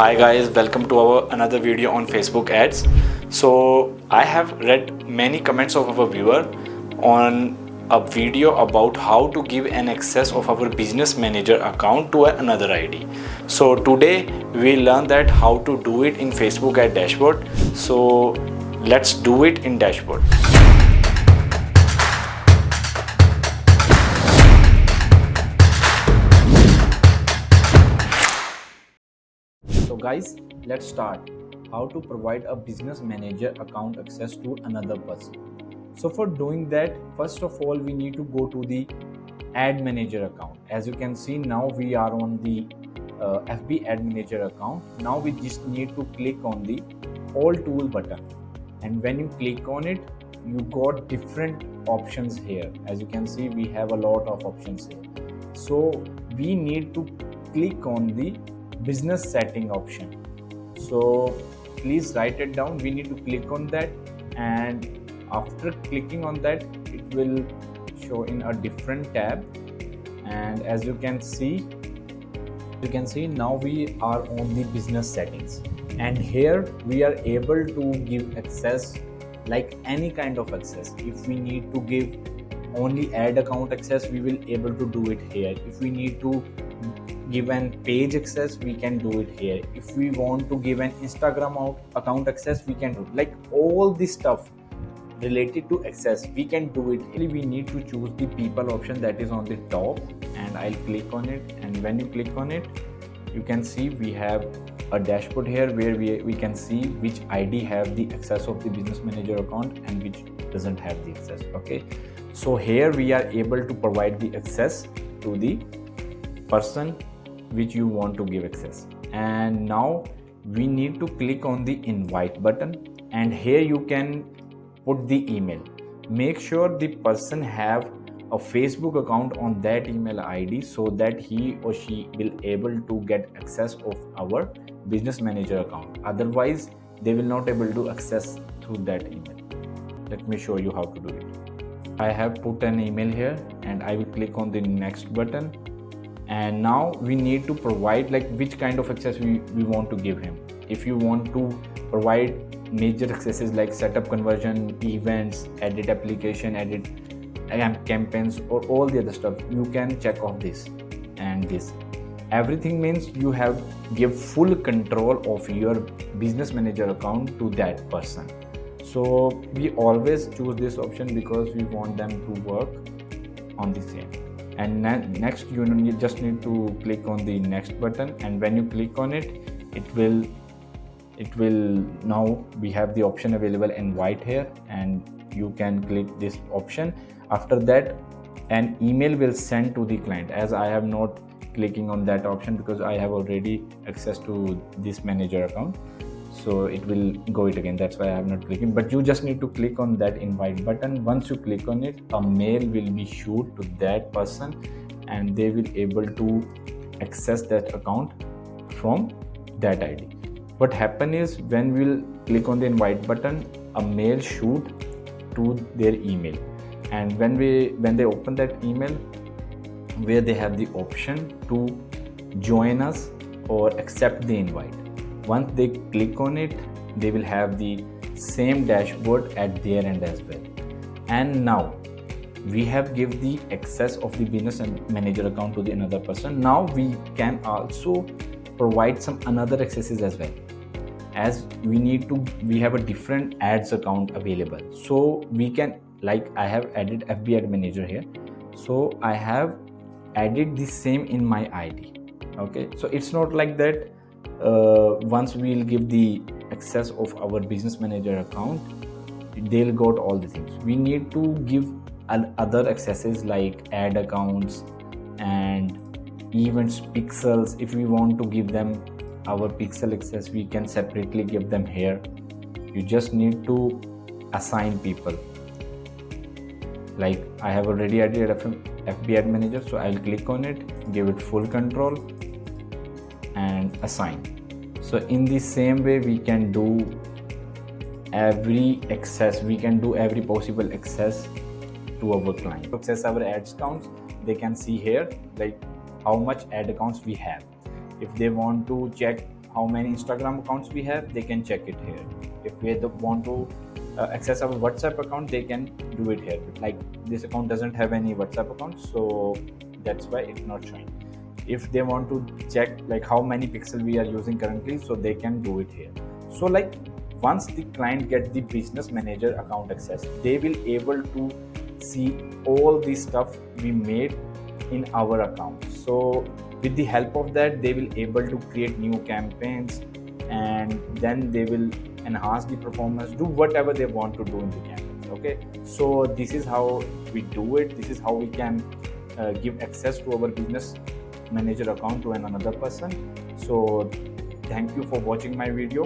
Hi guys, welcome to our another video on Facebook ads. So I have read many comments of our viewer on a video about how to give an access of our business manager account to another ID. So today we learn that how to do it in Facebook ad dashboard. So let's do it in dashboard. So guys, let's start. How to provide a business manager account access to another person. So for doing that, first of all, we need to go to the ad manager account. As you can see, now we are on the FB ad manager account. Now we just need to click on the all tool button. And when you click on it, you got different options here. As you can see, we have a lot of options here. So we need to click on the business setting option. So please write it down. We need to click on that, and after clicking on that, it will show in a different tab. And as you can see now we are on the business settings, and here we are able to give access like any kind of access. If we need to give only ad account access, we will able to do it here. If we need to give an page access, we can do it here. If we want to give an Instagram account access, we can do it. Like all this stuff related to access, we can do it. We need to choose the people option that is on the top, and I'll click on it. And when you click on it, you can see we have a dashboard here where we can see which ID have the access of the business manager account and which doesn't have the access. Okay, so here we are able to provide the access to the person which you want to give access. And now we need to click on the invite button, and here you can put the email. Make sure the person have a Facebook account on that email ID so that he or she will able to get access of our business manager account. Otherwise they will not able to access through that email. Let me show you how to do it. I have put an email here, and I will click on the next button. And now we need to provide like which kind of access we want to give him. If you want to provide major accesses like setup conversion, events, edit application, edit campaigns, or all the other stuff, you can check off this and this. Everything means you have give full control of your business manager account to that person. So we always choose this option because we want them to work on the same. And next you just need to click on the next button, and when you click on it, it will now we have the option available in white here, and you can click this option. After that, an email will send to the client. As I have not clicking on that option because I have already access to this manager account, so it will go it again. That's why I have not clicking, but you just need to click on that invite button. Once you click on it, a mail will be shoot to that person, and they will able to access that account from that ID. What happen is when we'll click on the invite button, a mail shoot to their email, and when they open that email, where they have the option to join us or accept the invite. Once they click on it, they will have the same dashboard at their end as well. And now we have give the access of the business manager account to the another person. Now we can also provide some another accesses as well. As we have a different ads account available, so we can, like I have added FB ad manager here, so I have added the same in my ID. Okay, so it's not like that once we'll give the access of our business manager account, they'll got all the things. We need to give other accesses like ad accounts and events pixels. If we want to give them our pixel access, we can separately give them here. You just need to assign people. Like I have already added FB ad manager, so I'll click on it, give it full control and assign. So in the same way we can do every access, we can do every possible access to our client. To access our ads accounts, they can see here like how much ad accounts we have. If they want to check how many Instagram accounts we have, they can check it here. If they want to access our WhatsApp account, they can do it here. Like this account doesn't have any WhatsApp account, so that's why it's not showing. If they want to check like how many pixel we are using currently, so they can do it here. So like once the client get the business manager account access, they will able to see all the stuff we made in our account. So with the help of that, they will able to create new campaigns, and then they will enhance the performance, do whatever they want to do in the campaigns. Okay, so this is how we do it. This is how we can give access to our business manager account to another person. So thank you for watching my video.